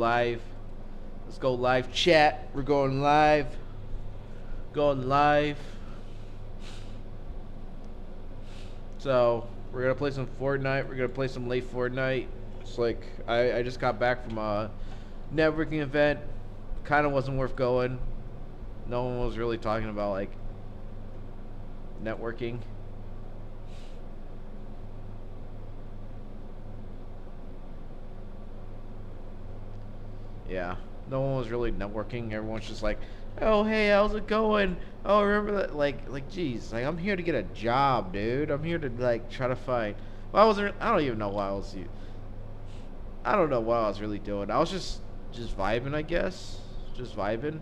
live. Let's go live chat. We're going live. Going live. So we're gonna play some Fortnite. We're gonna play some late Fortnite. It's like I just got back from a networking event. Kind of wasn't worth going. No one was really talking about like networking. Yeah, no one was really networking. Everyone's just like, "Oh, hey, how's it going? Oh, remember that? Like, geez, like I'm here to get a job, dude. I'm here to like try to find." Well, I don't even know why I was. I don't know what I was really doing. I was just vibing, I guess. Just vibing.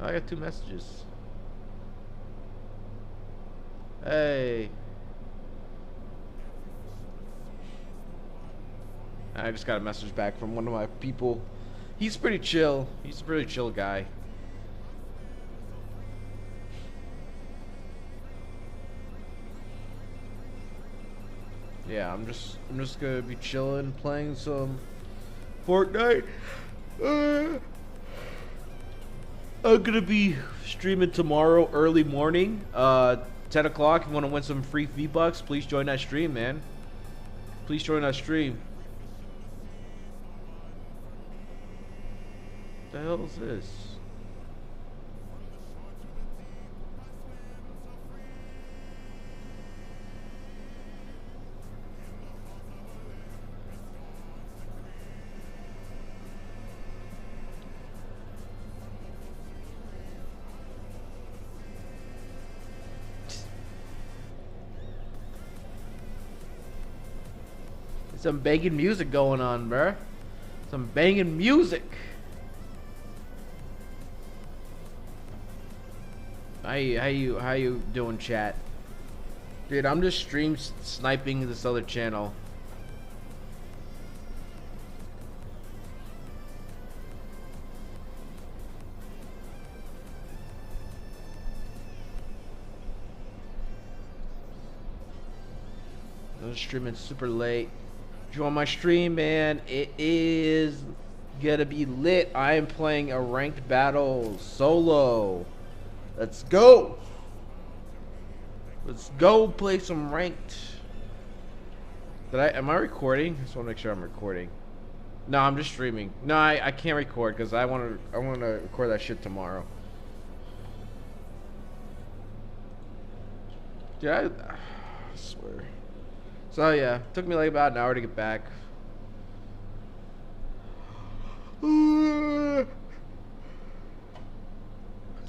I got 2 messages. Hey. I just got a message back from one of my people. He's pretty chill. He's a pretty chill guy. Yeah, I'm just gonna be chilling, playing some Fortnite. I'm gonna be streaming tomorrow early morning, 10 o'clock. If you want to win some free V-Bucks, please join that stream, man. Please join that stream. What the hell is this? Some banging music going on, bruh. Some banging music. How you doing, chat? Dude, I'm just stream sniping this other channel. I'm streaming super late. Join my stream, man. It is gonna be lit. I am playing a ranked battle solo. Let's go. Let's go play some ranked. Am I recording? I just want to make sure I'm recording. No, I'm just streaming. No, I can't record because I want to record that shit tomorrow. Dude, I swear. So yeah, it took me like about an hour to get back.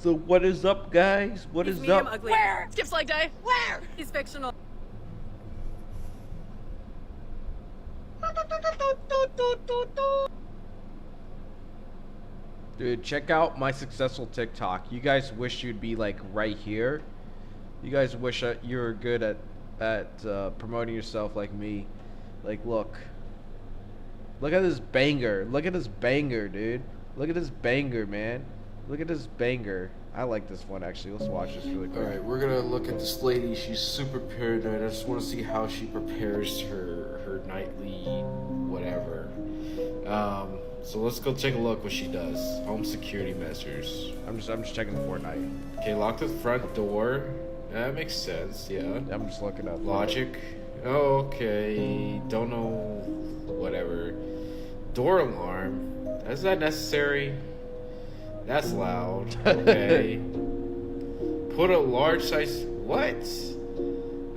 So what is up, guys? What is up? Ugly. Where? Skips leg day. Where? He's fictional. Dude, check out my successful TikTok. You guys wish you'd be like right here. You guys wish that you were good at promoting yourself like me. Like, look at this banger. Look at this banger, dude. Look at this banger, man. Look at this banger. I like this one, actually. Let's watch this really quick. Alright, we're gonna look at this lady. She's super paranoid. I just want to see how she prepares her nightly whatever. So let's go take a look what she does. Home security measures. I'm just checking Fortnite. Okay, lock the front door. That makes sense, yeah. I'm just looking up. Logic. Oh, okay. Don't know. Whatever. Door alarm. Is that necessary? That's loud. Okay. Put a large size. What?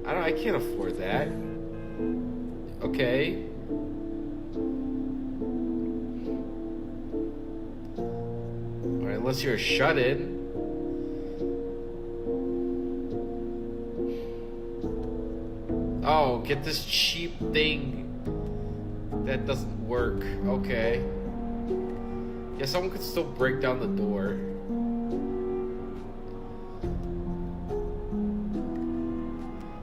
I can't afford that. Okay. Alright, unless you're shut in. Oh, get this cheap thing that doesn't work. Okay. Yeah, someone could still break down the door.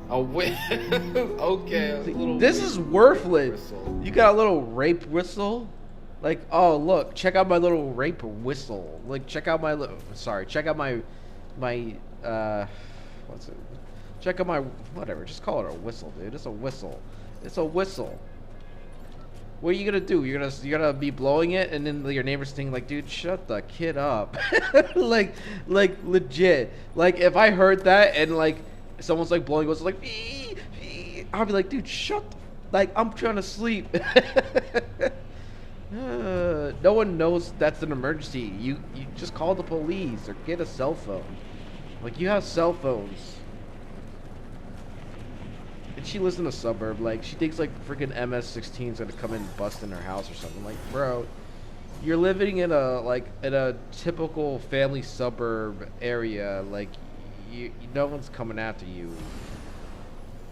Oh, wait. Okay. This is worthless. Whistle. You got a little rape whistle? Like, oh, look. Check out my little rape whistle. Like, check out my little... Sorry. Check out my... What's it? Check out my... Whatever. Just call it a whistle, dude. It's a whistle. It's a whistle. What are you gonna do? You're gonna be blowing it, and then your neighbor's thinking like, dude, shut the kid up. like legit. Like if I heard that and like someone's like blowing, was like, I'll be like, dude, shut. Like I'm trying to sleep. No one knows that's an emergency. You just call the police or get a cell phone. Like you have cell phones. And she lives in a suburb. Like she thinks like freaking MS-16 is gonna come in and bust in her house or something. Like, bro, you're living in a typical family suburb area. Like, no one's coming after you.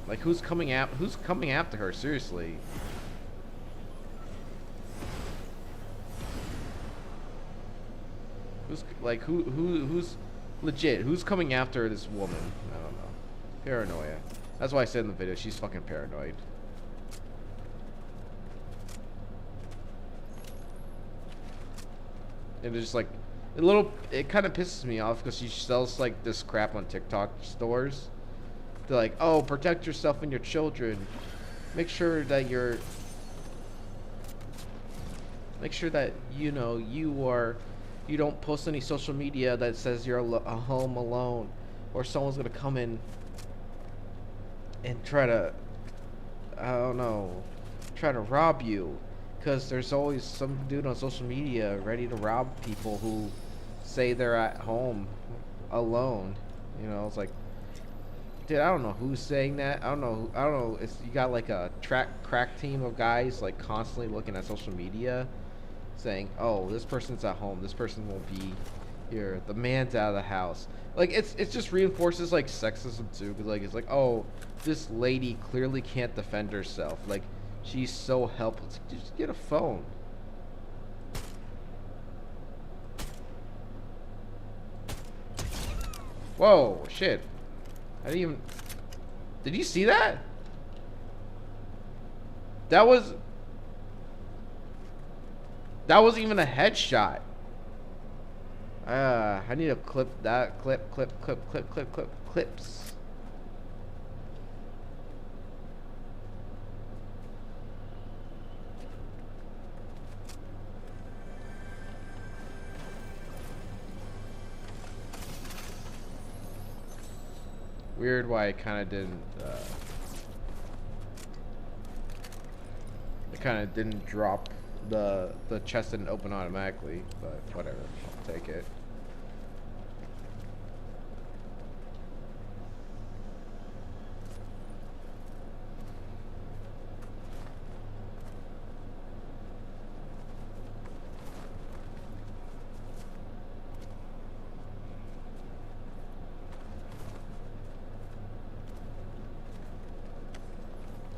Like, who's coming after her? Seriously. Who's legit? Who's coming after this woman? I don't know. Paranoia. That's why I said in the video, she's fucking paranoid. And it's just like it kind of pisses me off because she sells like this crap on TikTok stores. They're like, oh, protect yourself and your children. Make sure that you know you don't post any social media that says you're home alone, or someone's gonna come in and try to, I don't know, try to rob you. Because there's always some dude on social media ready to rob people who say they're at home alone. You know, it's like, dude, I don't know who's saying that. I don't know. It's, you got like a crack team of guys like constantly looking at social media, saying, "Oh, this person's at home. This person won't be here. The man's out of the house." Like it just reinforces like sexism too. Cause like it's like, oh, this lady clearly can't defend herself. Like she's so helpless. Just get a phone. Whoa, shit. I didn't even... Did you see that? That wasn't even a headshot. I need to clip that. Clips. Weird why it kind of didn't, drop, the chest didn't open automatically, but whatever, I'll take it.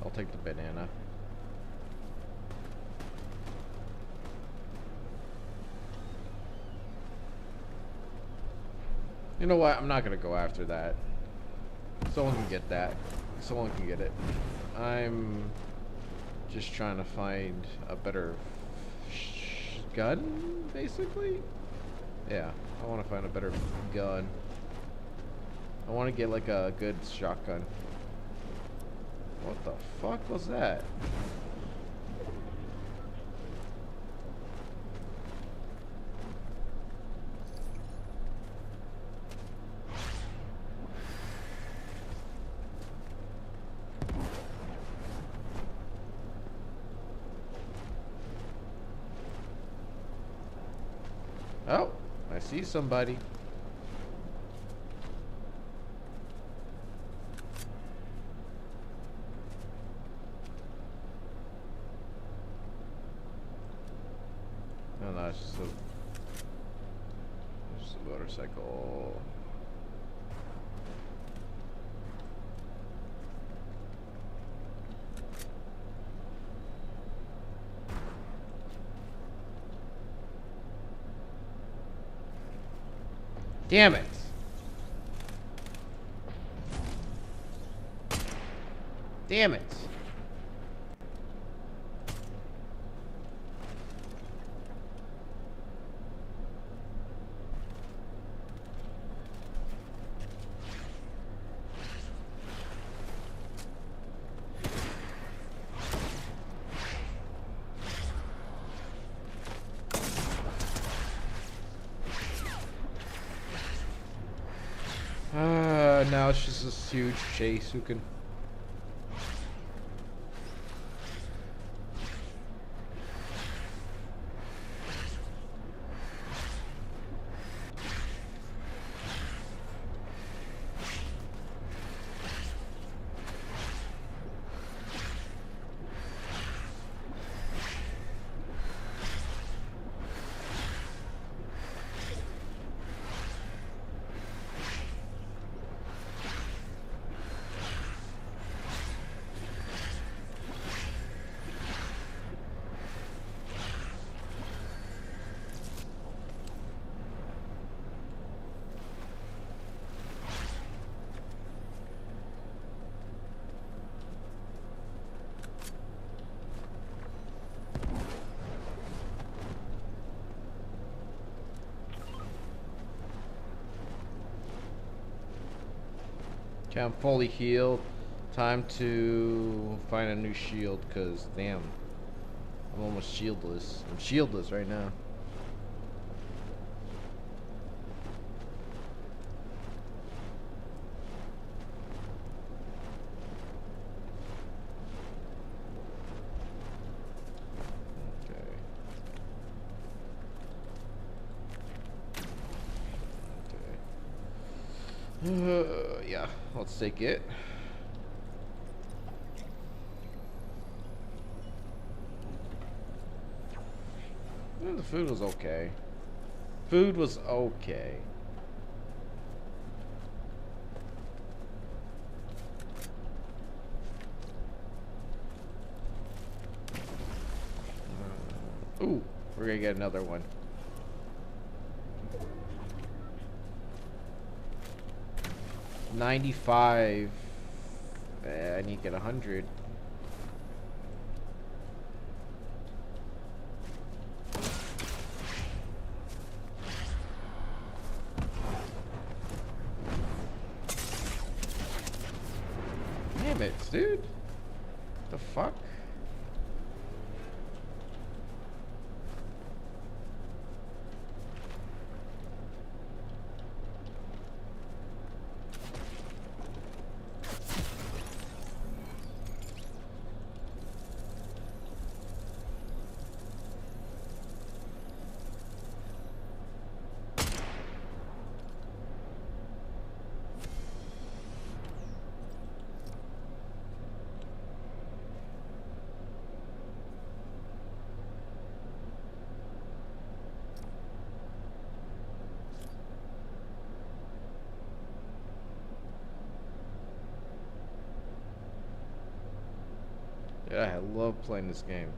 I'll take the banana. You know what? I'm not gonna go after that. Someone can get that. Someone can get it. I'm just trying to find a better gun, basically. Yeah, I want to find a better gun. I want to get like a good shotgun. What the fuck was that? Oh, I see somebody. No, it's just a motorcycle. Damn it. Damn it. And now it's just this huge chase who can... Okay, I'm fully healed. Time to find a new shield, cause damn, I'm almost shieldless. I'm shieldless right now. Yeah, let's take it. The food was okay. Food was okay. Ooh, we're gonna get another one. $95. I need to get 100. Damn it, dude. The fuck? Yeah, I love playing this game.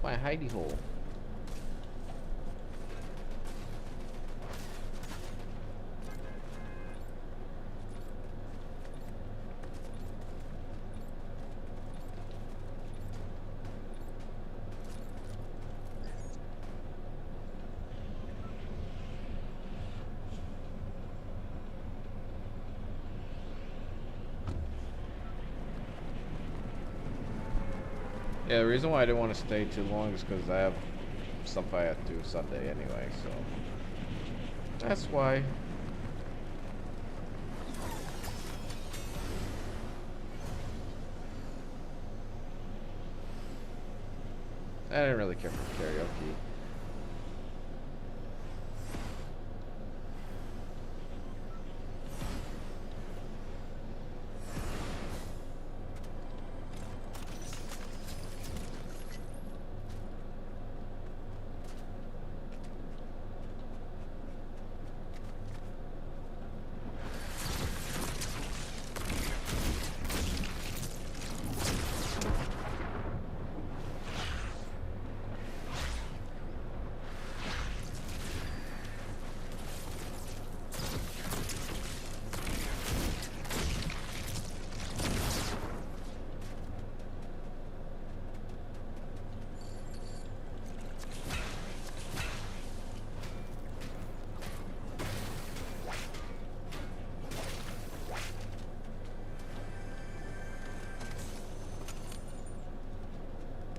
My hidey hole. Yeah, the reason why I didn't want to stay too long is because I have stuff I have to do Sunday anyway, so that's why. I didn't really care for karaoke.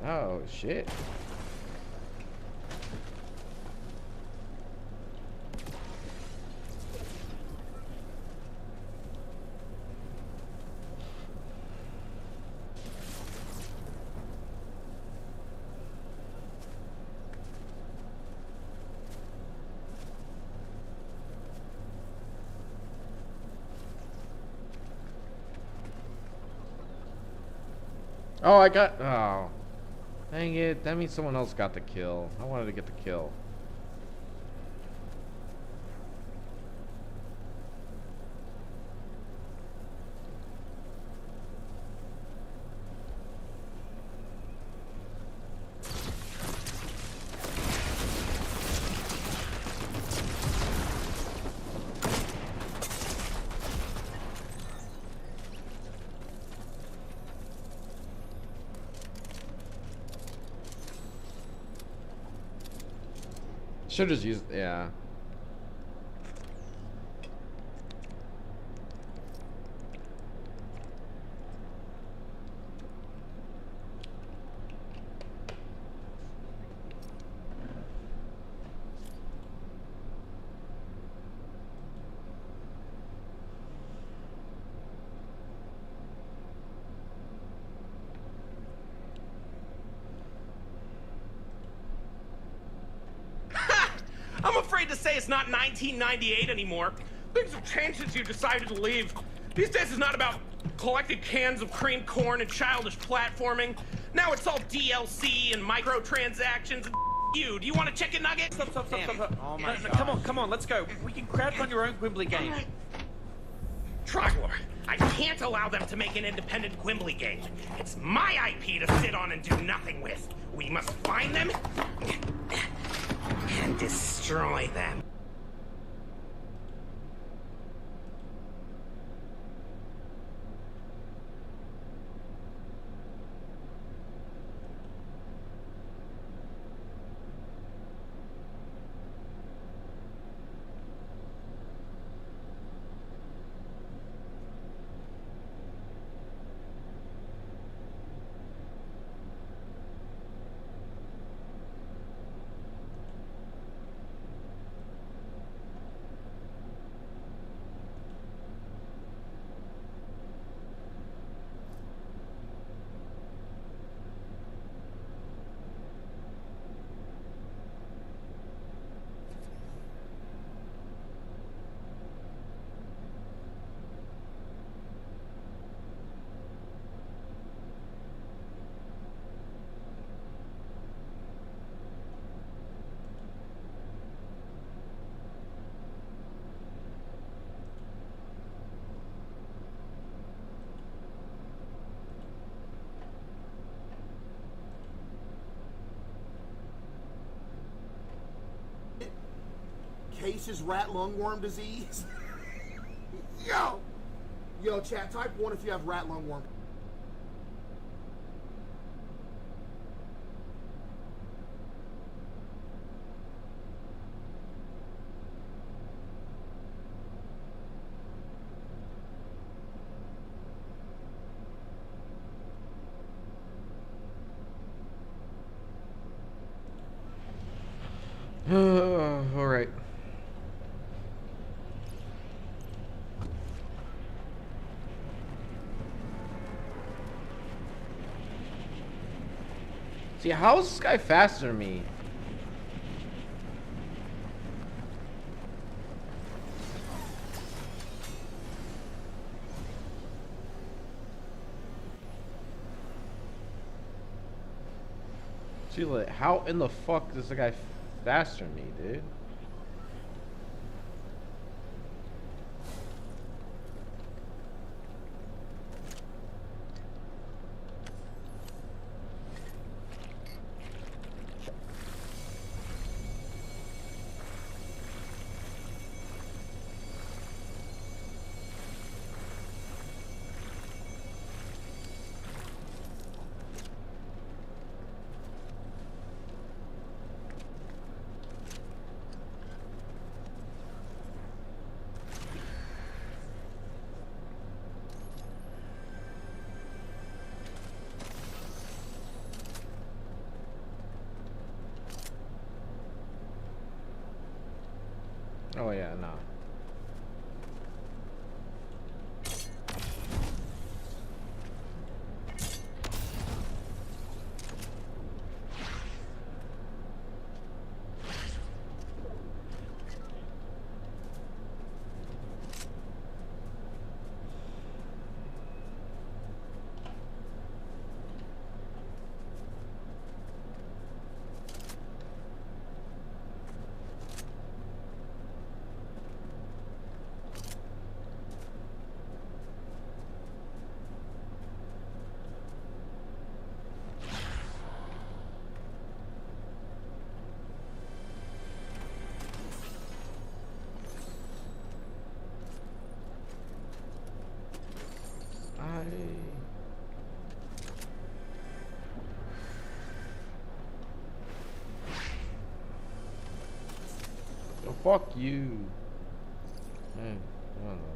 Oh, shit. Oh, I got... Oh. Dang it. That means someone else got the kill. I wanted to get the kill. Should just use... Yeah. I'm afraid to say it's not 1998 anymore. Things have changed since you decided to leave. These days it's not about collecting cans of cream corn and childish platforming. Now it's all DLC and microtransactions and you. Do you want a chicken nugget? Stop. Oh my No, God. come on, let's go. We can crowdfund your own Quimbly game. Trogler, I can't allow them to make an independent Quimbly game. It's my IP to sit on and do nothing with. We must find them and destroy them. Case is rat lungworm disease. Yo, chat, type 1 if you have rat lungworm. All right. See, how is this guy faster than me? See, like, how in the fuck is the guy faster than me, dude? Oh yeah, no. Oh, fuck you. Man, I don't know.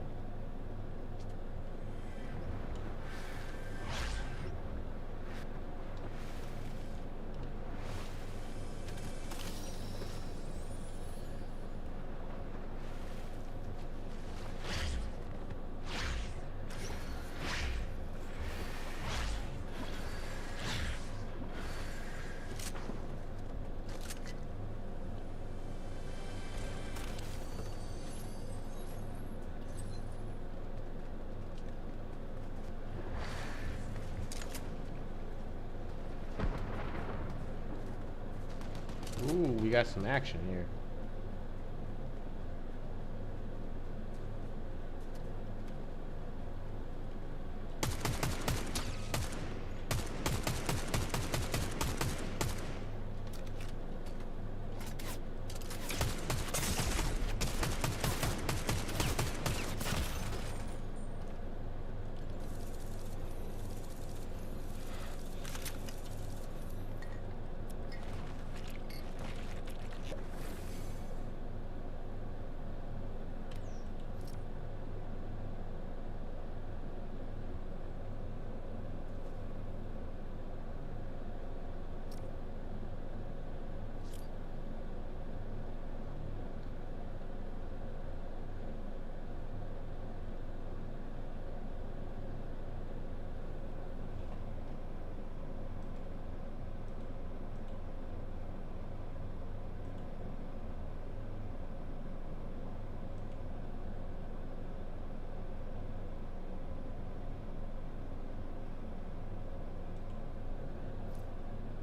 Ooh, we got some action here.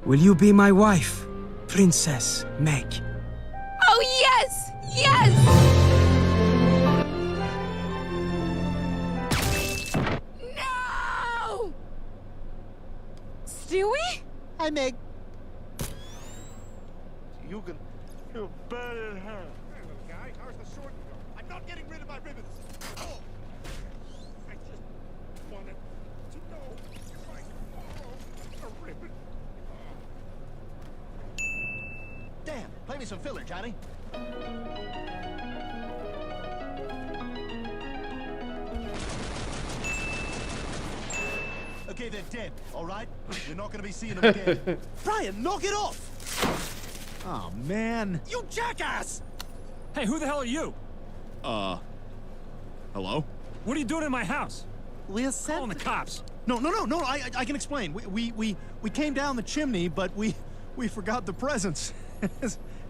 Will you be my wife, Princess Meg? Oh, yes! Yes! No! Stewie? Hi, Meg. You can... You're better than her. Hey, little guy. How's the sword go? I'm not getting rid of my ribbons. Oh! I just wanted to know if I could borrow a ribbon. Damn! Play me some filler, Johnny. Okay, they're dead, all right? You're not gonna be seeing them again. Brian, knock it off! Oh, man. You jackass! Hey, who the hell are you? Hello? What are you doing in my house? We're Calling the cops. No, I can explain. We came down the chimney, but we forgot the presents.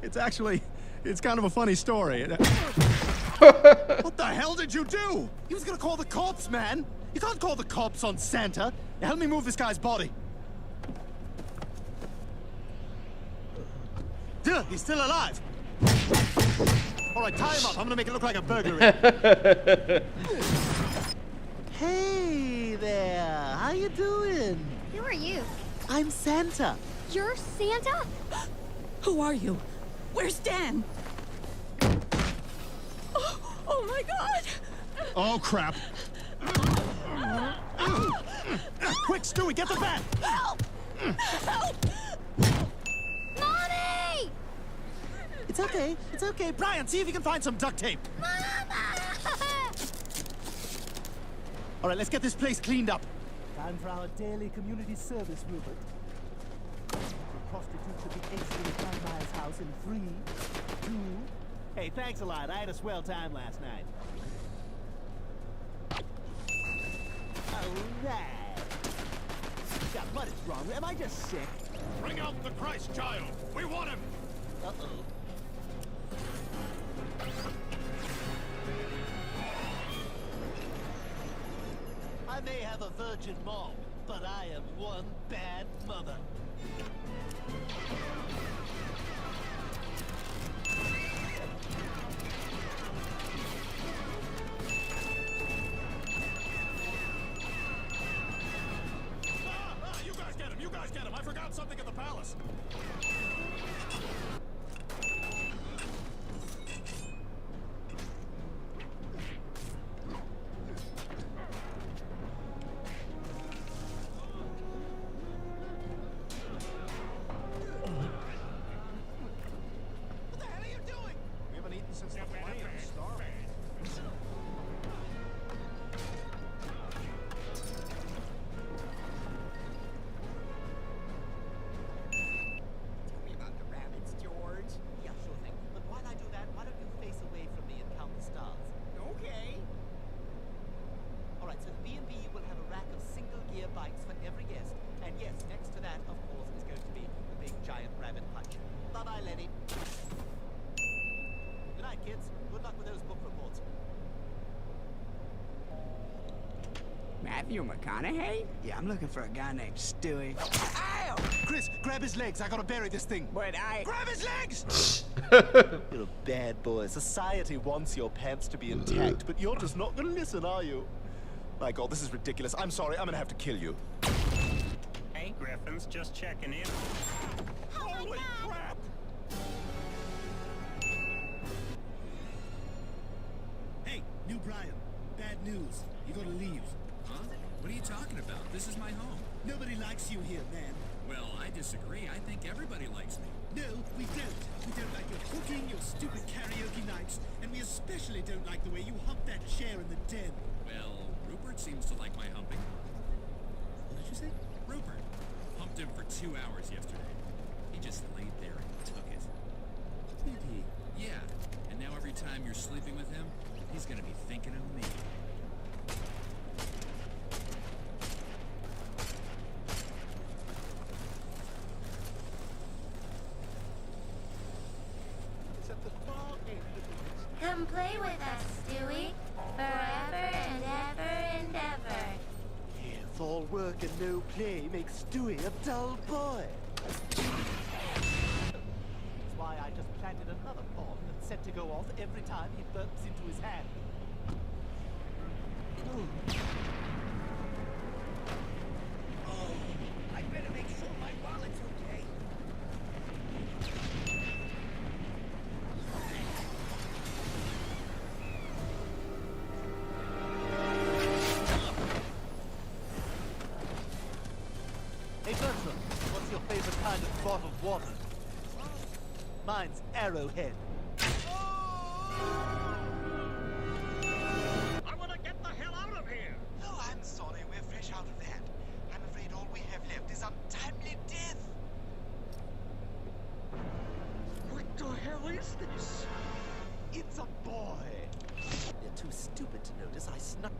It's actually, it's kind of a funny story. What the hell did you do? He was gonna call the cops, man. You can't call the cops on Santa. Now help me move this guy's body. Duh, he's still alive. All right, tie him up. I'm gonna make it look like a burglary. Hey there, how you doing? Who are you? I'm Santa. You're Santa? Who are you? Where's Dan? Oh my god! Oh, crap. Quick, Stewie, get the bat! Help! Help! Mommy! It's okay. Brian, see if you can find some duct tape. Mama! All right, let's get this place cleaned up. Time for our daily community service, Rupert. The prostitutes will be exiting Grandma's house in 3, 2, Hey, thanks a lot. I had a swell time last night. Alright. God, what is wrong? Am I just sick? Bring out the Christ child. We want him. Uh-oh. I may have a virgin mom, but I am one bad mother. You guys get him. You guys get him. I forgot something at the palace. What the hell are you doing? We haven't eaten since the plane. I'm starving. Tell me about the rabbits, George. Yeah, sure thing. But while I do that, why don't you face away from me and count the stars? Okay. All right, so the B&B will have a rack of single-gear bikes for every guest. And yes, next to that, of course, is going to be the big giant rabbit punch. Bye-bye, Lenny. Good night, kids. Good luck with those book reports. Matthew McConaughey? Yeah, I'm looking for a guy named Stewie. Ow! Chris, grab his legs. I gotta bury this thing. But Grab his legs! You're a bad boy. Society wants your pants to be intact, but you're just not gonna listen, are you? My God, this is ridiculous. I'm sorry. I'm gonna have to kill you. Hey, Griffins, just checking in. Holy crap! Hey, new Brian. Bad news. You gotta leave. Huh? What are you talking about? This is my home. Nobody likes you here, man. Well, I disagree. I think everybody likes me. No, we don't. We don't like your cooking, your stupid karaoke nights, and we especially don't like the way you hump that chair in the den. Well, Rupert seems to like my humping. What did you say? Rupert. Humped him for 2 hours yesterday. He just laid there and took it. Did he? Yeah, and now every time you're sleeping with him, he's gonna be thinking of me. It's at the far end of the Come play with us, Stewie. Forever and ever and ever. If all work and no play makes Stewie a dull boy. That's why I just planted another bomb that's set to go off every time he burps into his hand. I better make sure my wallet's okay. Hey, Bertram, what's your favorite kind of bottled water? Mine's Arrowhead. I want to get the hell out of here! Oh, I'm sorry, we're fresh out of that. I'm afraid all we have left is untimely death. What the hell is this? It's a boy. You're too stupid to notice. I snuck.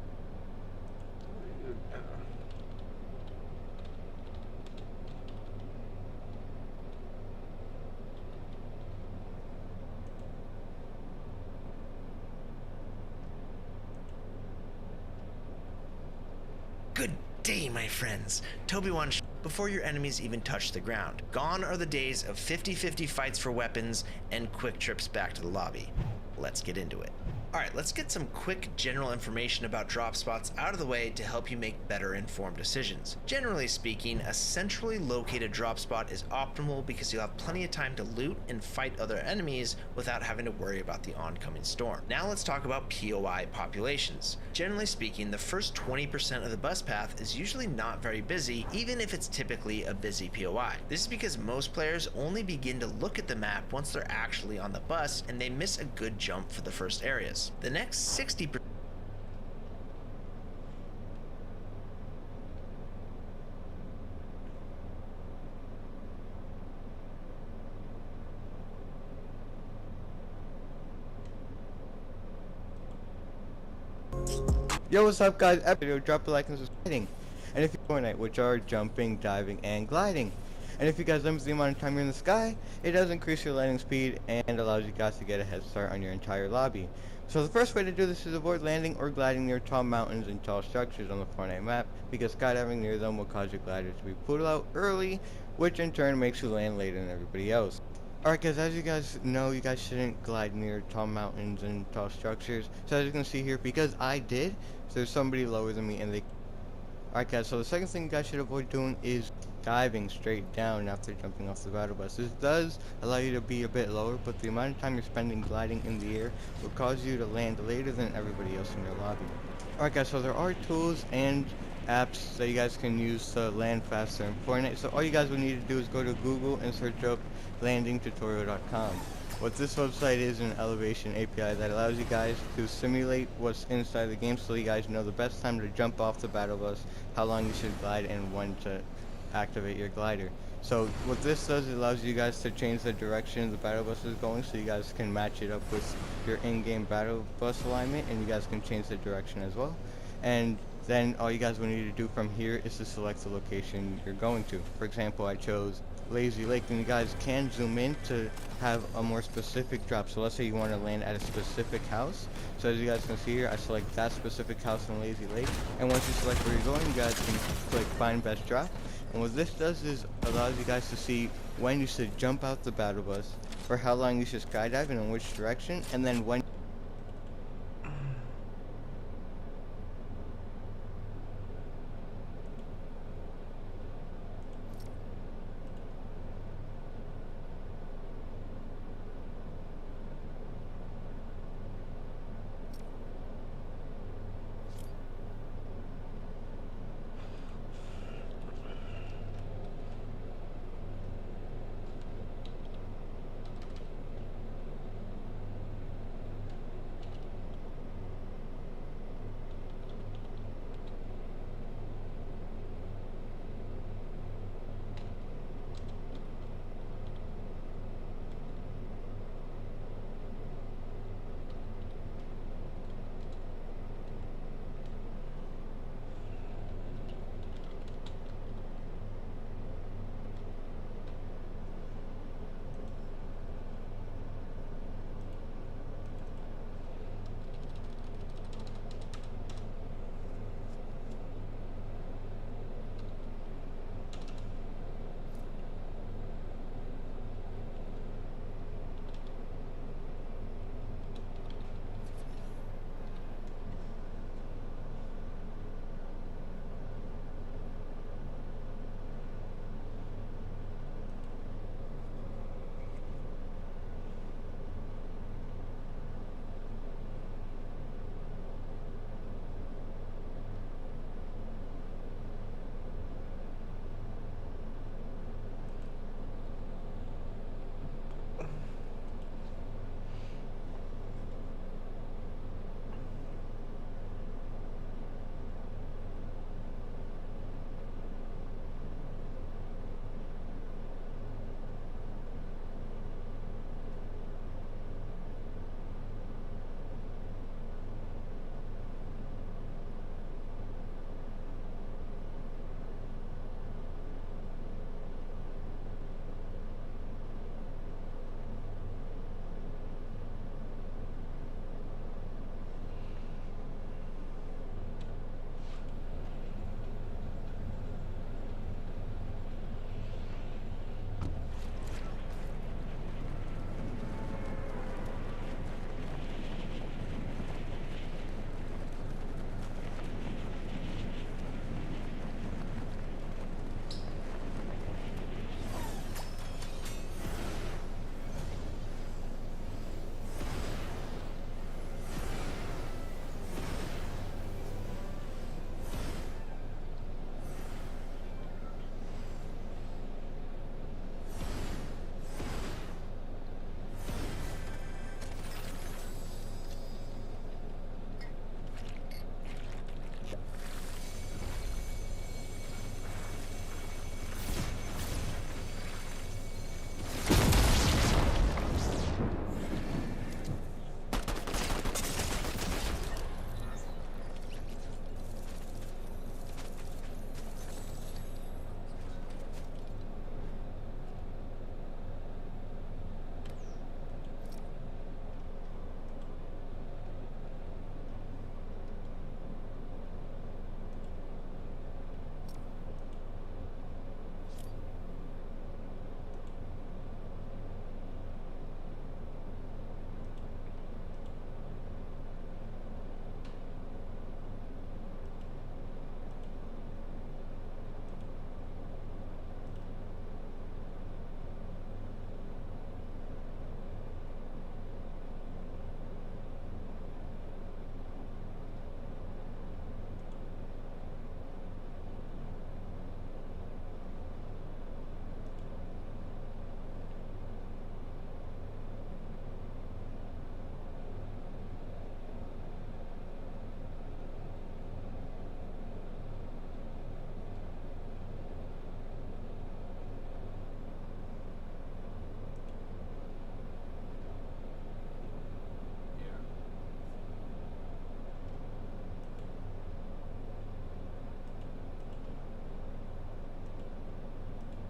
Good day, my friends. Toby-Wan before your enemies even touch the ground. Gone are the days of 50-50 fights for weapons and quick trips back to the lobby. Let's get into it. Alright, let's get some quick general information about drop spots out of the way to help you make better informed decisions. Generally speaking, a centrally located drop spot is optimal because you'll have plenty of time to loot and fight other enemies without having to worry about the oncoming storm. Now let's talk about POI populations. Generally speaking, the first 20% of the bus path is usually not very busy, even if it's typically a busy POI. This is because most players only begin to look at the map once they're actually on the bus, and they miss a good jump for the first areas. The next 60% Yo, what's up guys? Video, drop a like and subscribing. And if you Fortnite, which are jumping, diving, and gliding. And if you guys limit the amount of time you're in the sky, it does increase your landing speed and allows you guys to get a head start on your entire lobby. So the first way to do this is avoid landing or gliding near tall mountains and tall structures on the Fortnite map, because skydiving near them will cause your glider to be pulled out early, which in turn makes you land later than everybody else. Alright guys, as you guys know, you guys shouldn't glide near tall mountains and tall structures. So as you can see here, because I did, so there's somebody lower than me and they... Alright guys, so the second thing you guys should avoid doing is diving straight down after jumping off the battle bus. This does allow you to be a bit lower, but the amount of time you're spending gliding in the air will cause you to land later than everybody else in your lobby. Alright guys, so there are tools and apps that you guys can use to land faster in Fortnite. So all you guys will need to do is go to Google and search up landingtutorial.com. What this website is an elevation API that allows you guys to simulate what's inside the game, so you guys know the best time to jump off the battle bus, how long you should glide, and when to activate your glider. So what this does, it allows you guys to change the direction the battle bus is going, so you guys can match it up with your in-game battle bus alignment, and you guys can change the direction as well. And then all you guys will need to do from here is to select the location you're going to. For example, I chose Lazy Lake, and you guys can zoom in to have a more specific drop. So let's say you want to land at a specific house. So as you guys can see here, I select that specific house in Lazy Lake, and once you select where you're going, you guys can click find best drop. And what this does is allows you guys to see when you should jump out the battle bus, for how long you should skydive and in which direction, and then when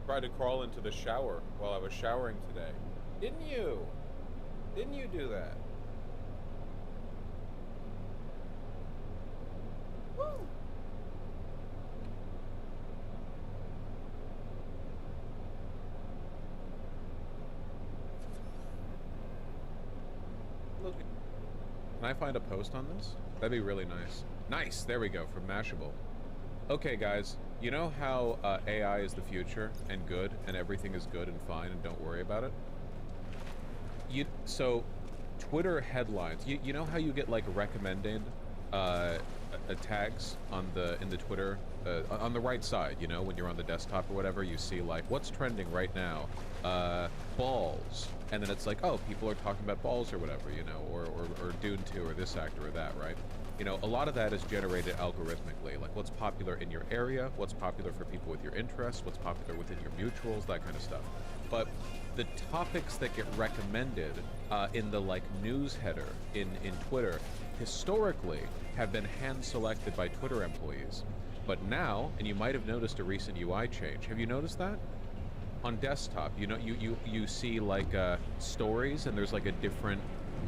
tried to crawl into the shower while I was showering today. Didn't you? Didn't you do that? Woo. Look. Can I find a post on this? That'd be really nice. Nice, there we go, from Mashable. Okay, guys, you know how AI is the future and good, and everything is good and fine, and don't worry about it? So, Twitter headlines. You know how you get like recommended tags in the Twitter on the right side? You know, when you're on the desktop or whatever, you see like what's trending right now, balls, and then it's like, oh, people are talking about balls or whatever, you know, or Dune 2 or this actor or that, right? You know, a lot of that is generated algorithmically, like what's popular in your area, what's popular for people with your interests, what's popular within your mutuals, that kind of stuff. But the topics that get recommended in the like news header in Twitter historically have been hand selected by Twitter employees. But now, and you might have noticed a recent UI change. Have you noticed that? On desktop, you know, you see like stories and there's like a different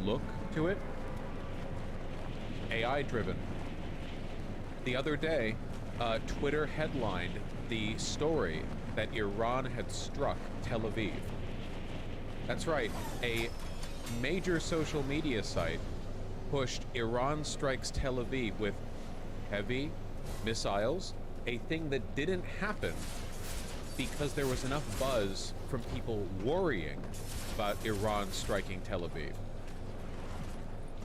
look to it. AI driven. The other day, Twitter headlined the story that Iran had struck Tel Aviv. That's right, a major social media site pushed Iran strikes Tel Aviv with heavy missiles, a thing that didn't happen because there was enough buzz from people worrying about Iran striking Tel Aviv.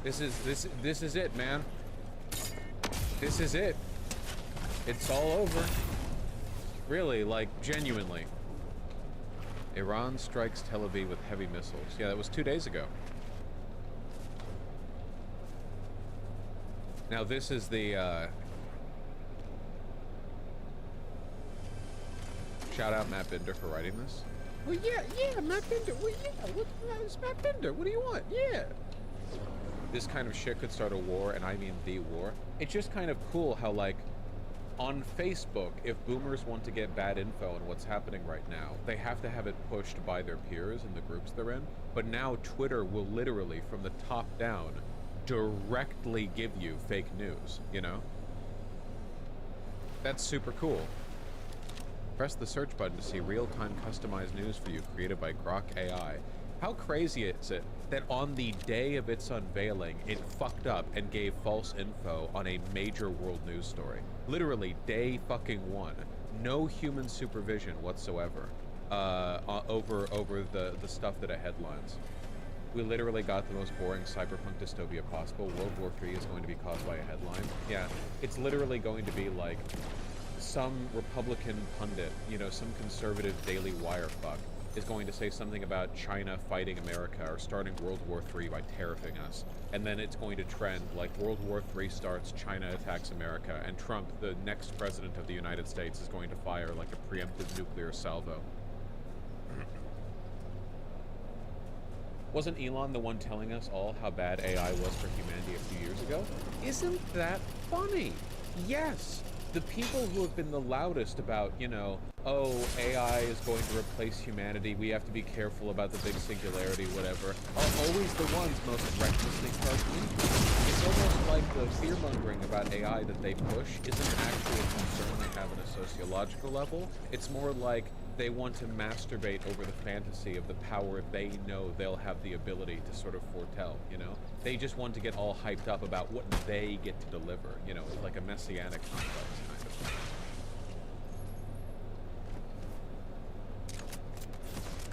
This is it, man. This is it. It's all over. Really, like, genuinely. Iran strikes Tel Aviv with heavy missiles. Yeah, that was 2 days ago. Now this is the, shout out Matt Binder for writing this. Well, yeah, Matt Binder. Well, yeah, it's Matt Binder. What do you want? Yeah. This kind of shit could start a war, and I mean the war. It's just kind of cool how, like, on Facebook, if boomers want to get bad info on what's happening right now, they have to have it pushed by their peers in the groups they're in. But now Twitter will literally, from the top down, directly give you fake news, you know? That's super cool. Press the search button to see real-time customized news for you created by Grok AI. How crazy is it that on the day of its unveiling, it fucked up and gave false info on a major world news story? Literally, day fucking one. No human supervision whatsoever over the stuff that it headlines. We literally got the most boring cyberpunk dystopia possible. World War III is going to be caused by a headline. Yeah, it's literally going to be like some Republican pundit, you know, some conservative Daily Wire fuck, is going to say something about China fighting America or starting World War III by tariffing us. And then it's going to trend like World War III starts, China attacks America, and Trump, the next president of the United States, is going to fire like a preemptive nuclear salvo. Wasn't Elon the one telling us all how bad AI was for humanity a few years ago? Isn't that funny? Yes! The people who have been the loudest about, you know, oh, AI is going to replace humanity, we have to be careful about the big singularity, whatever, are always the ones most recklessly targeted. It's almost like the fear-mongering about AI that they push isn't actually a concern they have on a sociological level. It's more like they want to masturbate over the fantasy of the power they know they'll have the ability to sort of foretell, you know? They just want to get all hyped up about what they get to deliver, you know, like a messianic complex, kind of.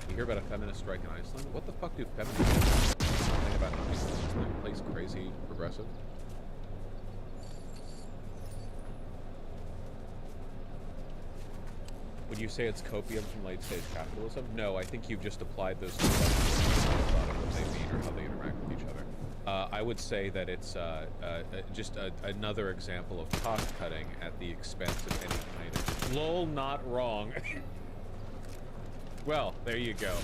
You hear about a feminist strike in Iceland? What the fuck do feminists think about Iceland? Isn't that place crazy progressive? Would you say it's copium from late-stage capitalism? No, I think you've just applied those two questions and thought of what they mean or how they interact with each other. I would say that it's just another example of cost-cutting at the expense of any kind of... Lol, not wrong. Well, there you go.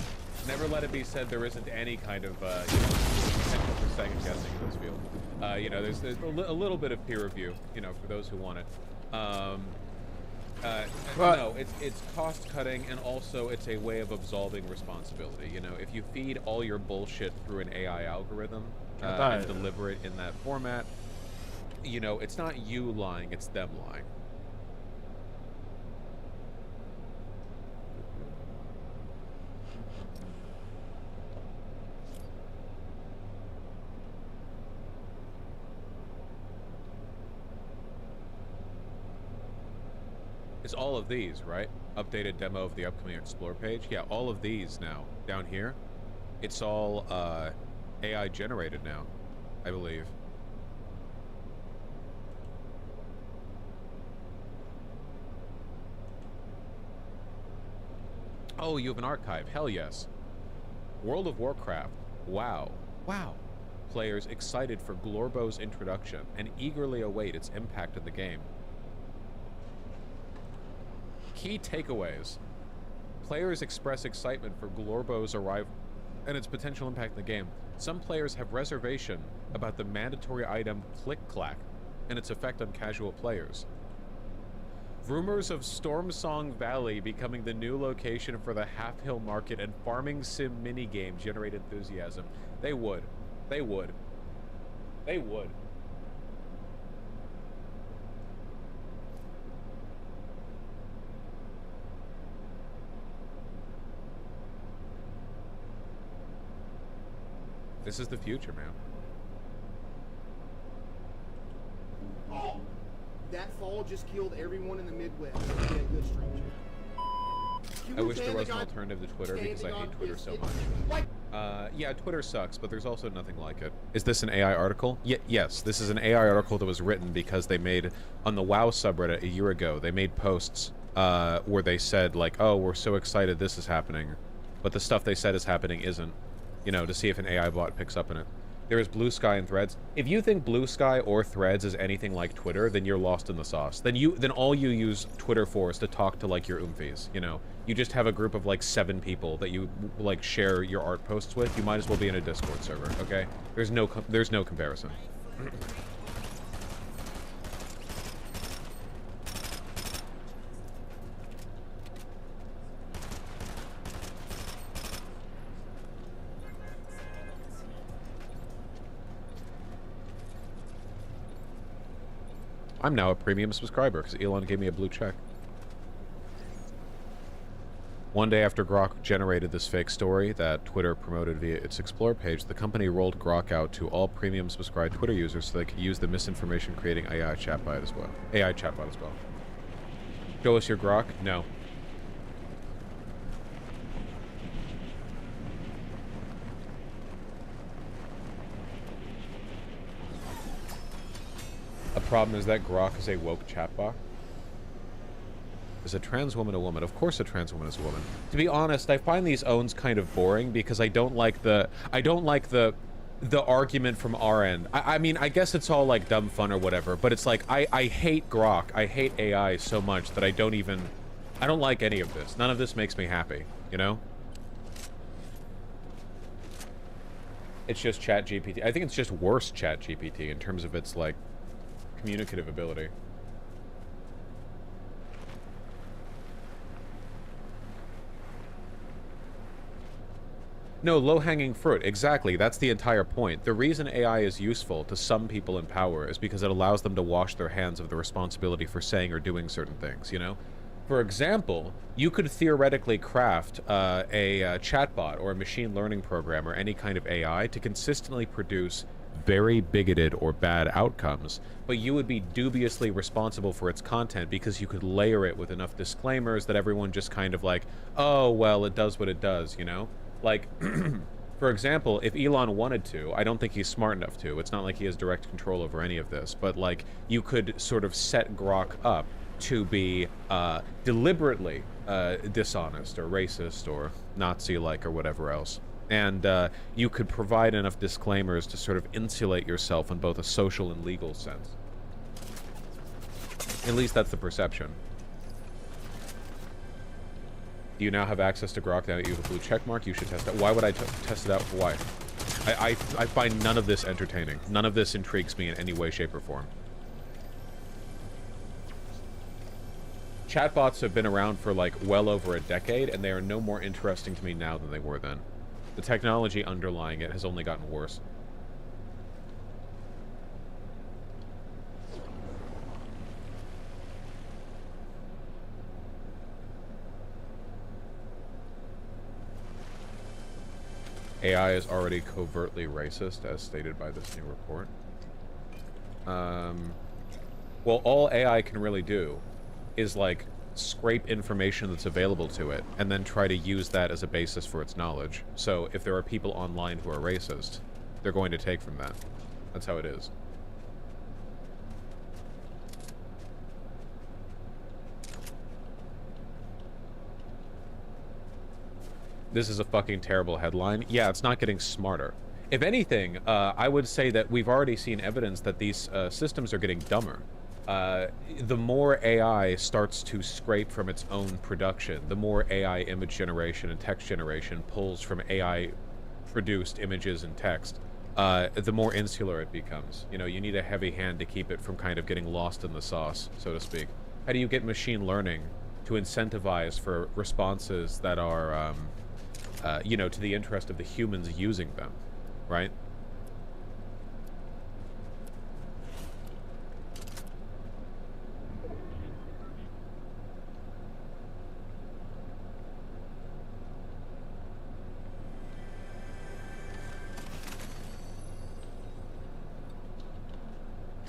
Never let it be said there isn't any kind of you know, potential for second-guessing in this field. You know, there's a little bit of peer review, you know, for those who want it. No, it's cost cutting, and also it's a way of absolving responsibility. You know, if you feed all your bullshit through an AI algorithm and deliver it in that format, you know, it's not you lying, it's them lying. It's all of these, right? Updated demo of the upcoming Explore page. Yeah, all of these now, down here, it's all AI generated now, I believe. Oh, you have an archive. Hell yes. World of Warcraft. Wow. Wow. Players excited for Glorbo's introduction and eagerly await its impact in the game. Key takeaways. Players express excitement for Glorbo's arrival and its potential impact in the game. Some players have reservation about the mandatory item Click-Clack and its effect on casual players. Rumors of Stormsong Valley becoming the new location for the Half Hill Market and farming sim minigame generate enthusiasm. They would. They would. They would. This is the future, man. Oh, that fall just killed everyone in the Midwest. Yeah, good stranger. I wish there was an alternative to Twitter because I hate Twitter so much. Yeah, Twitter sucks, but there's also nothing like it. Is this an AI article? Yes, this is an AI article that was written because they made, on the WoW subreddit a year ago, they made posts where they said, like, oh, we're so excited this is happening, but the stuff they said is happening isn't. You know, to see if an AI bot picks up in it. There is Blue Sky and Threads. If you think Blue Sky or Threads is anything like Twitter, then you're lost in the sauce. Then all you use Twitter for is to talk to, like, your oomfies, you know? You just have a group of, like, 7 people that you, like, share your art posts with. You might as well be in a Discord server, okay? There's no comparison. I'm now a premium subscriber because Elon gave me a blue check. One day after Grok generated this fake story that Twitter promoted via its Explore page, the company rolled Grok out to all premium subscribed Twitter users so they could use the misinformation creating AI chatbot as well. Show us your Grok? No. A problem is that Grok is a woke chatbot. Is a trans woman a woman? Of course a trans woman is a woman. To be honest, I find these owns kind of boring because I don't like the argument from our end. I mean, I guess it's all like dumb fun or whatever, but it's like I hate Grok. I hate AI so much that I don't like any of this. None of this makes me happy, you know? It's just ChatGPT. I think it's just worse ChatGPT in terms of its like communicative ability. No, low-hanging fruit. Exactly. That's the entire point. The reason AI is useful to some people in power is because it allows them to wash their hands of the responsibility for saying or doing certain things, you know? For example, you could theoretically craft a chatbot or a machine learning program or any kind of AI to consistently produce very bigoted or bad outcomes, but you would be dubiously responsible for its content because you could layer it with enough disclaimers that everyone just kind of like, oh, well, it does what it does, you know? Like, for example, if Elon wanted to, I don't think he's smart enough to. It's not like he has direct control over any of this, but like, you could sort of set Grok up to be deliberately dishonest or racist or Nazi-like or whatever else. And you could provide enough disclaimers to sort of insulate yourself in both a social and legal sense. At least that's the perception. Do you now have access to Grok now that you have a blue check mark? You should test it. Why would I test it out? Why? I find none of this entertaining. None of this intrigues me in any way, shape, or form. Chatbots have been around for like well over a decade, and they are no more interesting to me now than they were then. The technology underlying it has only gotten worse. AI is already covertly racist, as stated by this new report. Well, all AI can really do is, like, scrape information that's available to it, and then try to use that as a basis for its knowledge. So, if there are people online who are racist, they're going to take from that. That's how it is. This is a fucking terrible headline. Yeah, it's not getting smarter. If anything, I would say that we've already seen evidence that these systems are getting dumber. The more AI starts to scrape from its own production, the more AI image generation and text generation pulls from AI-produced images and text, the more insular it becomes. You know, you need a heavy hand to keep it from kind of getting lost in the sauce, so to speak. How do you get machine learning to incentivize for responses that are, you know, to the interest of the humans using them, right?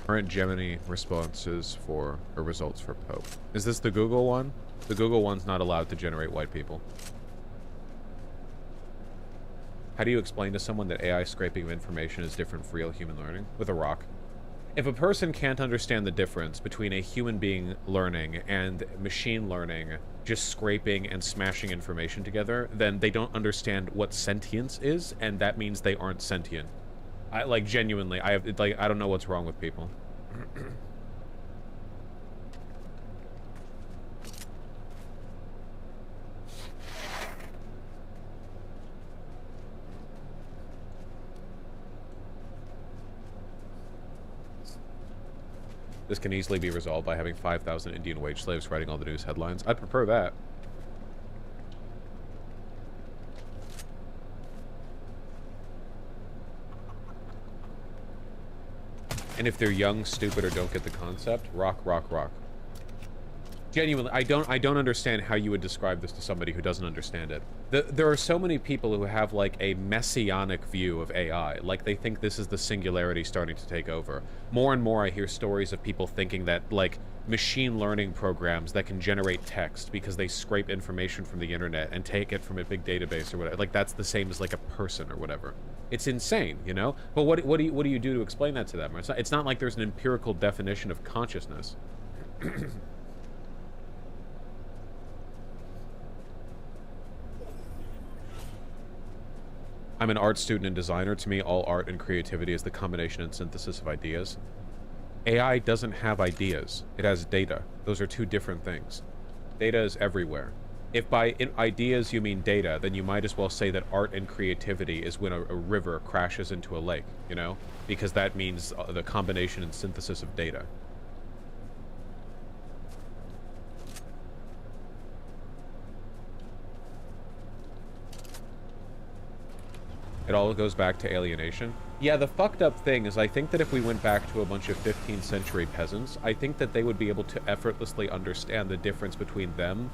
Current Gemini responses for, or results for Pope. Is this the Google one? The Google one's not allowed to generate white people. How do you explain to someone that AI scraping of information is different from real human learning? With a rock. If a person can't understand the difference between a human being learning and machine learning just scraping and smashing information together, then they don't understand what sentience is, and that means they aren't sentient. I, like, genuinely, I don't know what's wrong with people. This can easily be resolved by having 5,000 Indian wage slaves writing all the news headlines. I'd prefer that. And if they're young, stupid, or don't get the concept, rock, rock, rock. Genuinely, I don't understand how you would describe this to somebody who doesn't understand it. There are so many people who have, like, a messianic view of AI. Like, they think this is the singularity starting to take over. More and more I hear stories of people thinking that, like, machine learning programs that can generate text because they scrape information from the internet and take it from a big database or whatever, like, that's the same as, like, a person or whatever. It's insane, you know? But what do you do to explain that to them? It's not like there's an empirical definition of consciousness. I'm an art student and designer. To me, all art and creativity is the combination and synthesis of ideas. AI doesn't have ideas. It has data. Those are two different things. Data is everywhere. If by ideas you mean data, then you might as well say that art and creativity is when a river crashes into a lake, you know? Because that means the combination and synthesis of data. It all goes back to alienation. Yeah, the fucked up thing is I think that if we went back to a bunch of 15th century peasants, I think that they would be able to effortlessly understand the difference between them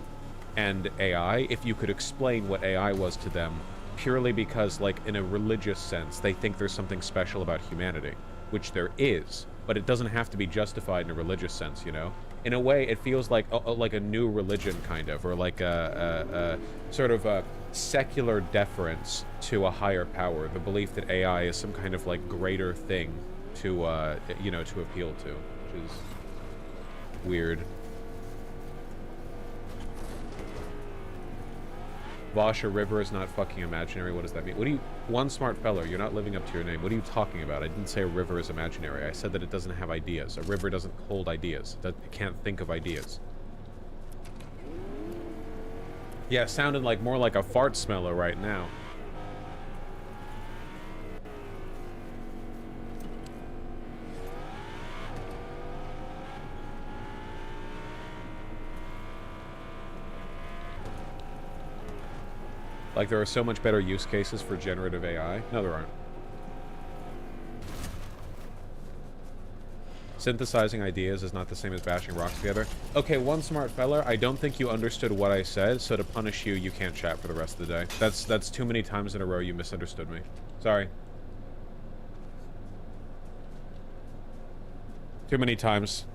and AI if you could explain what AI was to them, purely because, like, in a religious sense, they think there's something special about humanity, which there is, but it doesn't have to be justified in a religious sense, you know? In a way, it feels like a new religion, kind of, or like a sort of a secular deference to a higher power, the belief that AI is some kind of, like, greater thing to, you know, to appeal to, which is weird. Vosh, a river is not fucking imaginary. What does that mean? What do you... One smart feller, you're not living up to your name. What are you talking about? I didn't say a river is imaginary. I said that it doesn't have ideas. A river doesn't hold ideas. It can't think of ideas. Yeah, it sounded like more like a fart smeller right now. Like, there are so much better use cases for generative AI. No, there aren't. Synthesizing ideas is not the same as bashing rocks together. Okay, one smart fella, I don't think you understood what I said, so to punish you, you can't chat for the rest of the day. That's too many times in a row you misunderstood me. Sorry. Too many times.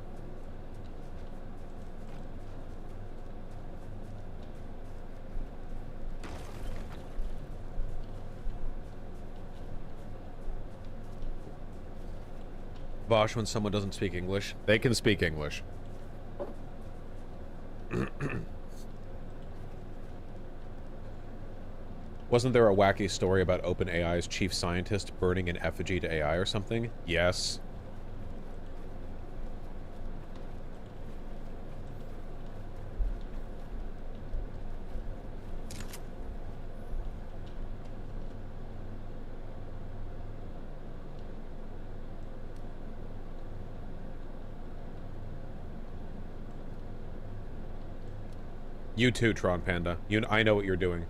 Bosh, when someone doesn't speak English, they can speak English. Wasn't there a wacky story about OpenAI's chief scientist burning an effigy to AI or something? Yes. You too, Tron Panda. I know what you're doing.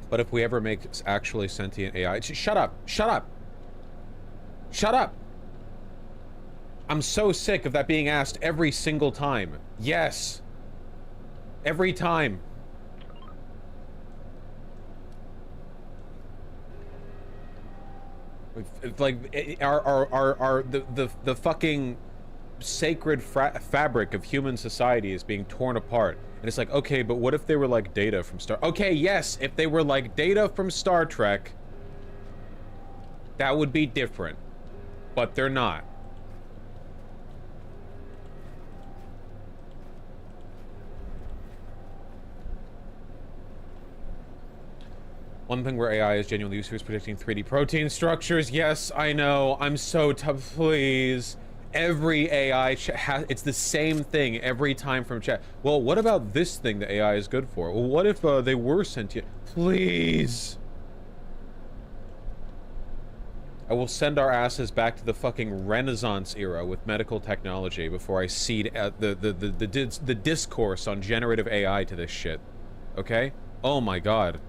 But if we ever make actually sentient AI... Shut up! Shut up! Shut up! I'm so sick of that being asked every single time. Yes! Every time. It's like the fucking sacred fabric of human society is being torn apart, and it's like, okay, but what if they were like Data from Okay, yes, if they were like Data from Star Trek, that would be different, but they're not. One thing where AI is genuinely useful is predicting 3D protein structures. Yes, I know. I'm so tough. Please. Every AI it's the same thing every time from chat. Well, what about this thing that AI is good for? Well, what if they were sentient? Please. I will send our asses back to the fucking Renaissance era with medical technology before I cede the discourse on generative AI to this shit. Okay? Oh my god.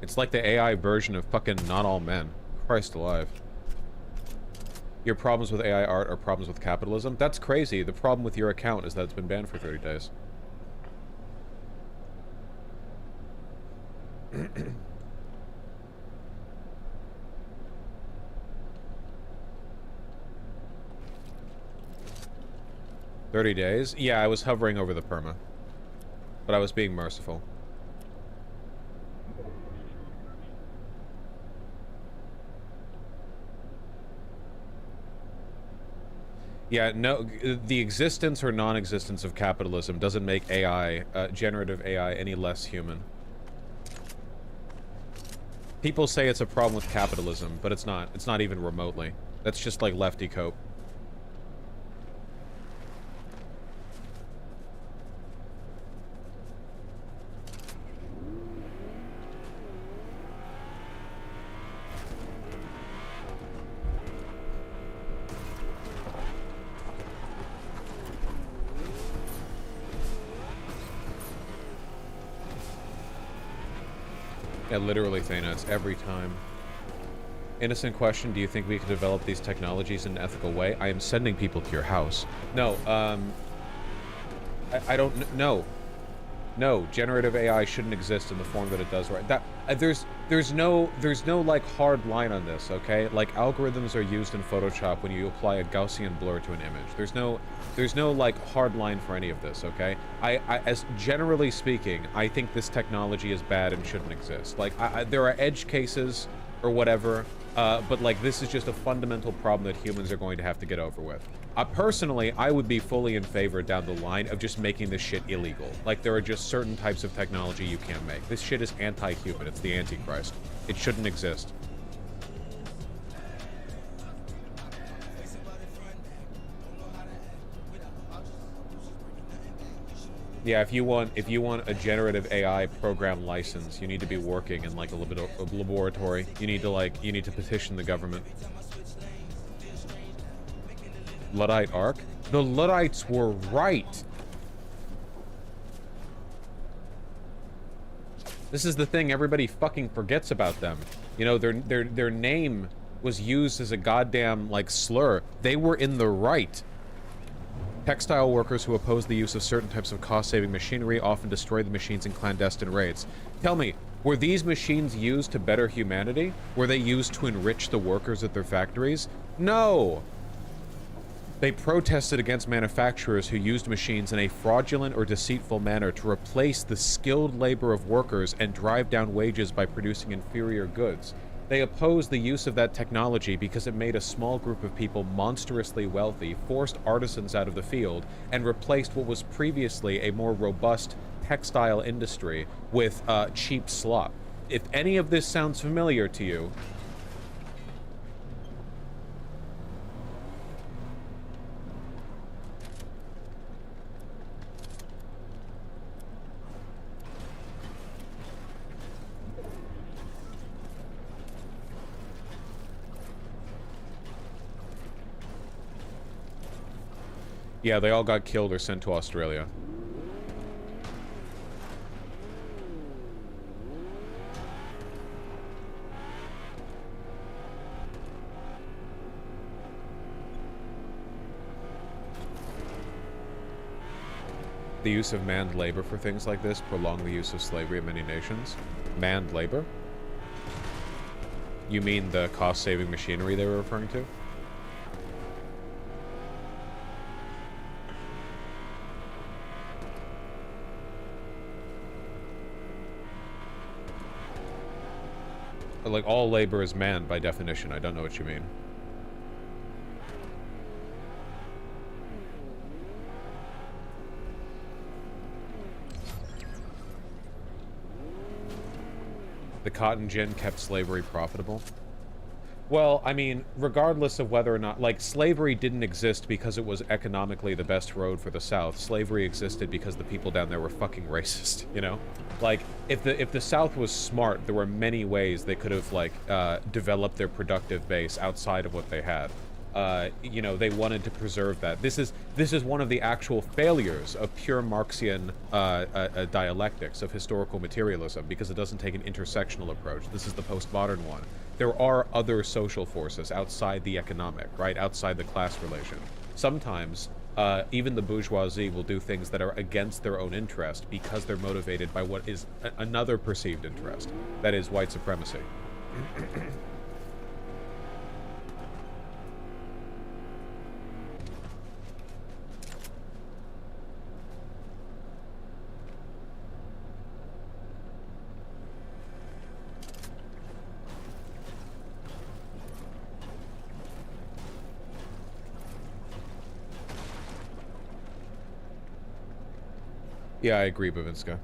It's like the AI version of fucking Not All Men. Christ alive. Your problems with AI art are problems with capitalism? That's crazy. The problem with your account is that it's been banned for 30 days. $30 days? Yeah, I was hovering over the perma. But I was being merciful. Yeah, no, the existence or non-existence of capitalism doesn't make AI, generative AI, any less human. People say it's a problem with capitalism, but it's not. It's not even remotely. That's just like lefty cope. Yeah, literally, Thanos, every time. Innocent question, do you think we could develop these technologies in an ethical way? I am sending people to your house. No, I don't, no. No, generative AI shouldn't exist in the form that it does right. That, there's no like hard line on this, okay? Like algorithms are used in Photoshop when you apply a Gaussian blur to an image. There's no like hard line for any of this, okay? As generally speaking, I think this technology is bad and shouldn't exist. Like there are edge cases or whatever, but like this is just a fundamental problem that humans are going to have to get over with. Personally, I would be fully in favor down the line of just making this shit illegal. Like, there are just certain types of technology you can't make. This shit is anti-human. It's the Antichrist. It shouldn't exist. Yeah, if you want a generative AI program license, you need to be working in like a little bit of laboratory. You need to petition the government. Luddite Ark? The Luddites were right. This is the thing, everybody fucking forgets about them. You know, their name was used as a goddamn like slur. They were in the right. Textile workers who oppose the use of certain types of cost-saving machinery often destroy the machines in clandestine raids. Tell me, were these machines used to better humanity? Were they used to enrich the workers at their factories? No! They protested against manufacturers who used machines in a fraudulent or deceitful manner to replace the skilled labor of workers and drive down wages by producing inferior goods. They opposed the use of that technology because it made a small group of people monstrously wealthy, forced artisans out of the field, and replaced what was previously a more robust textile industry with cheap slop. If any of this sounds familiar to you, yeah, they all got killed or sent to Australia. The use of manned labor for things like this prolonged the use of slavery in many nations. Manned labor? You mean the cost-saving machinery they were referring to? Like, all labor is manned by definition. I don't know what you mean. The cotton gin kept slavery profitable. Well, I mean, regardless of whether or not, like, slavery didn't exist because it was economically the best road for the South. Slavery existed because the people down there were fucking racist, you know? Like, if the South was smart, there were many ways they could have, like, developed their productive base outside of what they had. You know, they wanted to preserve that. This is one of the actual failures of pure Marxian dialectics, of historical materialism, because it doesn't take an intersectional approach. This is the postmodern one. There are other social forces outside the economic, right? Outside the class relation. Sometimes, even the bourgeoisie will do things that are against their own interest because they're motivated by what is another perceived interest. That is white supremacy. Yeah, I agree, Bavinska.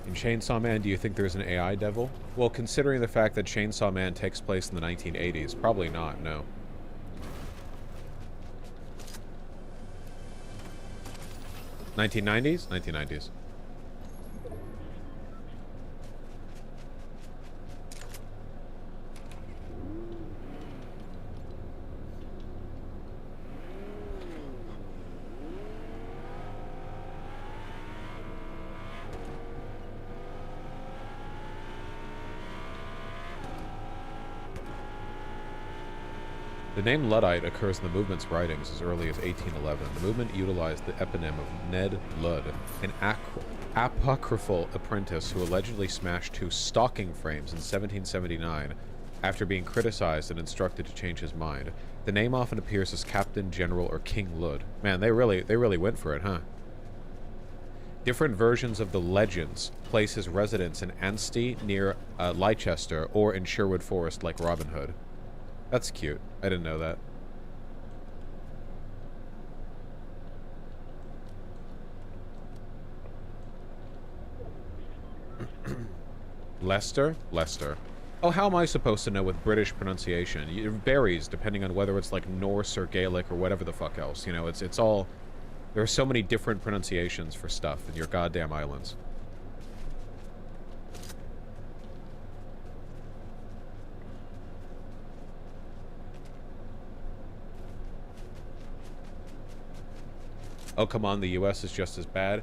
In Chainsaw Man, do you think there's an AI devil? Well, considering the fact that Chainsaw Man takes place in the 1980s, probably not, no. (1990s? 1990s. The name Luddite occurs in the movement's writings as early as 1811. The movement utilized the eponym of Ned Ludd, an apocryphal apprentice who allegedly smashed 2 stocking frames in 1779 after being criticized and instructed to change his mind. The name often appears as Captain, General, or King Ludd. Man, they really went for it, huh? Different versions of the legends place his residence in Anstey near Leicester or in Sherwood Forest like Robin Hood. That's cute. I didn't know that. Leicester? Leicester. Oh, how am I supposed to know with British pronunciation? It varies depending on whether it's like Norse or Gaelic or whatever the fuck else. You know, it's all There are so many different pronunciations for stuff in your goddamn islands. Oh, come on, the US is just as bad.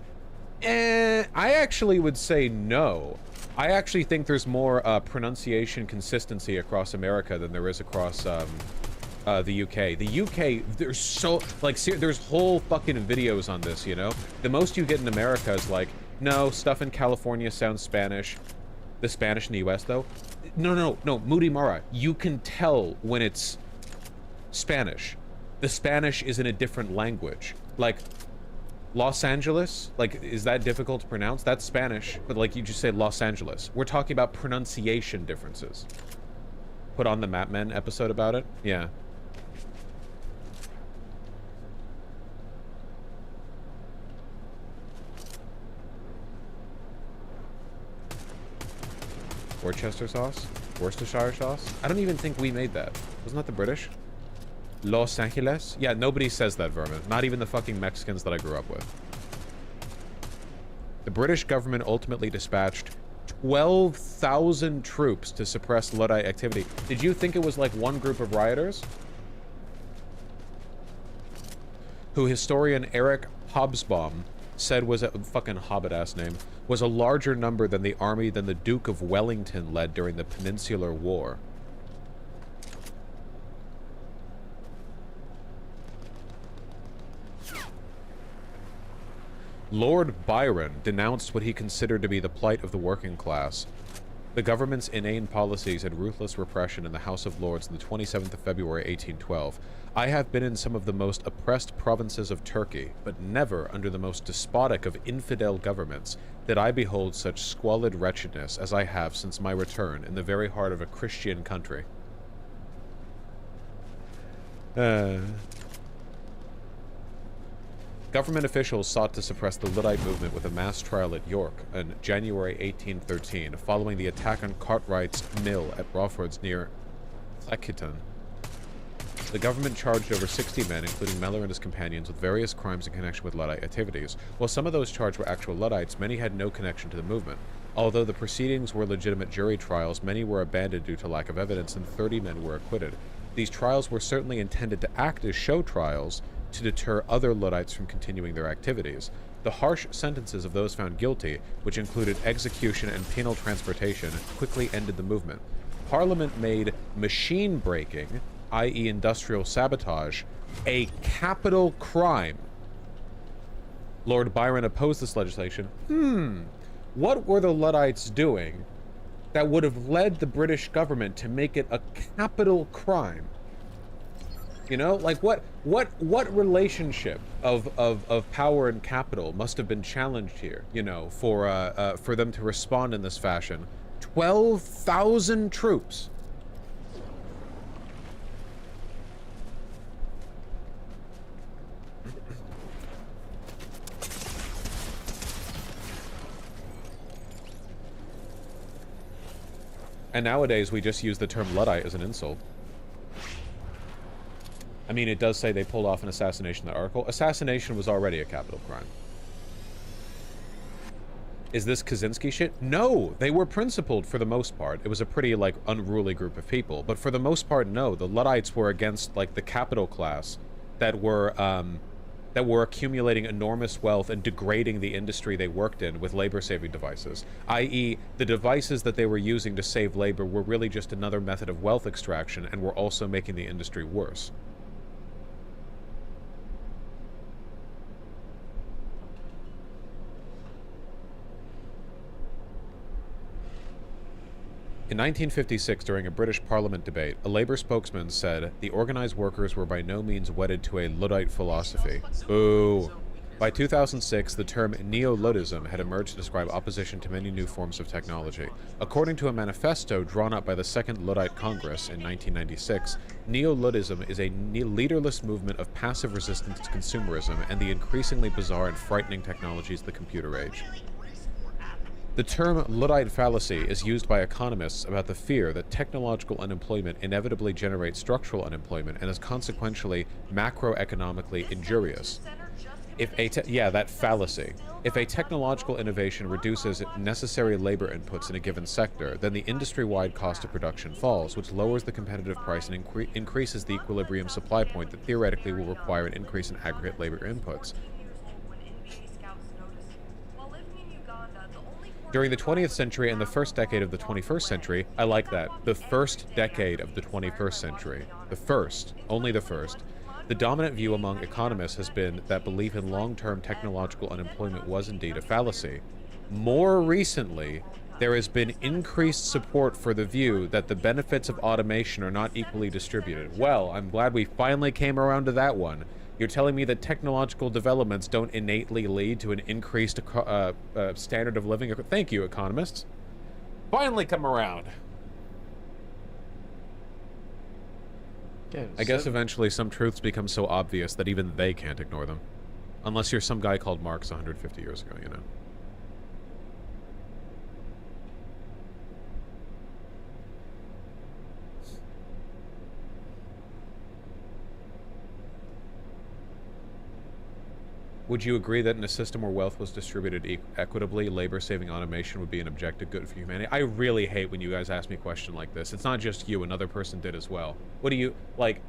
I actually would say no. I actually think there's more pronunciation consistency across America than there is across the UK. The UK, there's so, like, there's whole fucking videos on this, you know? The most you get in America is like, no, stuff in California sounds Spanish. The Spanish in the US, though? No, Moody Mara, you can tell when it's Spanish. The Spanish is in a different language. Like, Los Angeles, like, is that difficult to pronounce? That's Spanish, but like you just say Los Angeles. We're talking about pronunciation differences. Put on the Map Men episode about it? Yeah. Worcester sauce? Worcestershire sauce? I don't even think we made that. Wasn't that the British? Los Angeles? Yeah, nobody says that, Vermin. Not even the fucking Mexicans that I grew up with. The British government ultimately dispatched 12,000 troops to suppress Luddite activity. Did you think it was like one group of rioters? Who historian Eric Hobsbawm said was a fucking hobbit-ass name, was a larger number than the army than the Duke of Wellington led during the Peninsular War. Lord Byron denounced what he considered to be the plight of the working class. The government's inane policies and ruthless repression in the House of Lords on the 27th of February 1812. I have been in some of the most oppressed provinces of Turkey, but never under the most despotic of infidel governments did I behold such squalid wretchedness as I have since my return in the very heart of a Christian country. Government officials sought to suppress the Luddite movement with a mass trial at York in January 1813, following the attack on Cartwright's mill at Rawfords near Cleckheaton. The government charged over 60 men, including Mellor and his companions, with various crimes in connection with Luddite activities. While some of those charged were actual Luddites, many had no connection to the movement. Although the proceedings were legitimate jury trials, many were abandoned due to lack of evidence, and 30 men were acquitted. These trials were certainly intended to act as show trials to deter other Luddites from continuing their activities. The harsh sentences of those found guilty, which included execution and penal transportation, quickly ended the movement. Parliament made machine breaking, i.e. industrial sabotage, a capital crime. Lord Byron opposed this legislation. What were the Luddites doing that would have led the British government to make it a capital crime? You know, like what relationship of power and capital must have been challenged here, you know, for them to respond in this fashion? 12,000 troops. And nowadays we just use the term Luddite as an insult. I mean, it does say they pulled off an assassination in the article. Assassination was already a capital crime. Is this Kaczynski shit? No, they were principled for the most part. It was a pretty, like, unruly group of people. But for the most part, no. The Luddites were against, like, the capital class that were accumulating enormous wealth and degrading the industry they worked in with labor-saving devices. I.e., the devices that they were using to save labor were really just another method of wealth extraction and were also making the industry worse. In 1956, during a British Parliament debate, a Labour spokesman said the organised workers were by no means wedded to a Luddite philosophy. Ooh. By 2006, the term neo-Luddism had emerged to describe opposition to many new forms of technology. According to a manifesto drawn up by the Second Luddite Congress in 1996, neo-Luddism is a leaderless movement of passive resistance to consumerism and the increasingly bizarre and frightening technologies of the computer age. The term Luddite fallacy is used by economists about the fear that technological unemployment inevitably generates structural unemployment and is consequentially macroeconomically injurious. Yeah, that fallacy. If a technological innovation reduces necessary labor inputs in a given sector, then the industry-wide cost of production falls, which lowers the competitive price and increases the equilibrium supply point that theoretically will require an increase in aggregate labor inputs. During the 20th century and the first decade of the 21st century, I like that. The first decade of the 21st century. The first. Only the first. The dominant view among economists has been that belief in long-term technological unemployment was indeed a fallacy. More recently, there has been increased support for the view that the benefits of automation are not equally distributed. Well, I'm glad we finally came around to that one. You're telling me that technological developments don't innately lead to an increased standard of living? Thank you, economists. Finally come around. I guess eventually some truths become so obvious that even they can't ignore them. Unless you're some guy called Marx 150 years ago, you know. Would you agree that in a system where wealth was distributed equitably, labor-saving automation would be an objective good for humanity? I really hate when you guys ask me a question like this. It's not just you, another person did as well. What do you, like...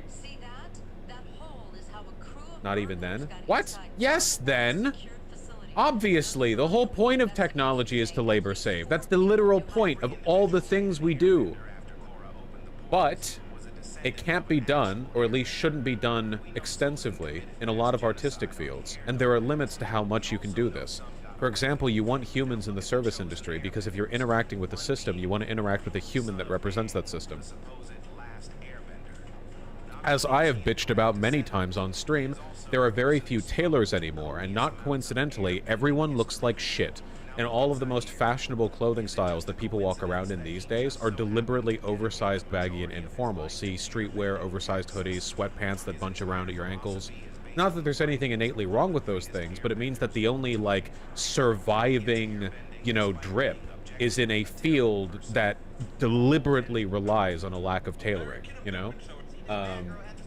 See that? That hole is how a crew of Not even then? What? Yes, then! Obviously, the whole point of technology is to labor save. That's the literal point of all the things we do. But... it can't be done, or at least shouldn't be done extensively, in a lot of artistic fields, and there are limits to how much you can do this. For example, you want humans in the service industry, because if you're interacting with a system, you want to interact with a human that represents that system. As I have bitched about many times on stream, there are very few tailors anymore, and not coincidentally, everyone looks like shit. And all of the most fashionable clothing styles that people walk around in these days are deliberately oversized, baggy, and informal. See streetwear, oversized hoodies, sweatpants that bunch around at your ankles. Not that there's anything innately wrong with those things, but it means that the only, like, surviving, you know, drip is in a field that deliberately relies on a lack of tailoring, you know?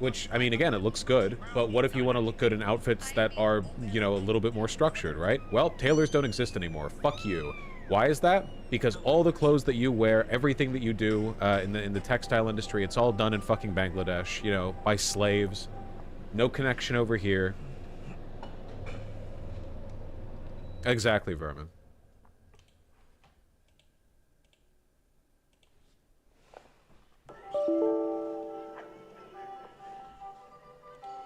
Which, I mean, again, it looks good, but what if you want to look good in outfits that are, you know, a little bit more structured, right? Well, tailors don't exist anymore. Fuck you. Why is that? Because all the clothes that you wear, everything that you do in the textile industry, it's all done in fucking Bangladesh, you know, by slaves. No connection over here. Exactly, Vermin.